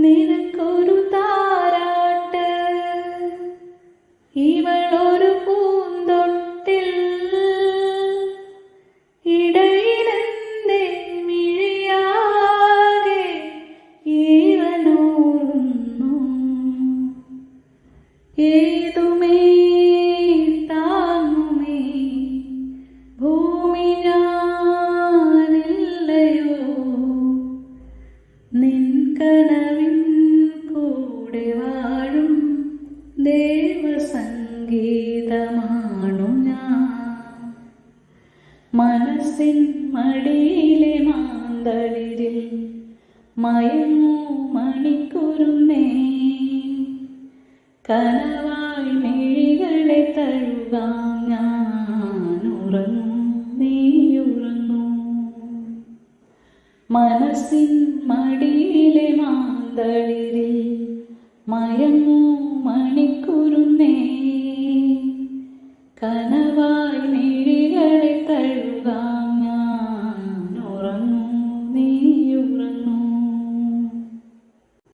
നിനക്കൊരു താരാട്ട്, ഇവളൊരു പൂന്തൊട്ടിൽ, ഇടയിലെന്തേ മിഴിയാകെ ഈറനൂറുന്നു. ഏതുമേ താങ്ങുമേ ഭൂമി ഞാനില്ലയോ, നിൻ കനവിൻ കൂടെ വാഴും ദേവസംഗീതമാണു ഞാൻ. മനസ്സിൻ മടിയിലെ മാന്തളിരിൽ മയങ്ങൂ മണിക്കുരുന്നേ, കനവായി മിഴികളെ തഴുകാം ഞാൻ. ഉറങ്ങൂ നീയുറങ്ങൂ. മനസ്സിൻ മടിയിലെ മാന്തളിരിൽ മയങ്ങൂ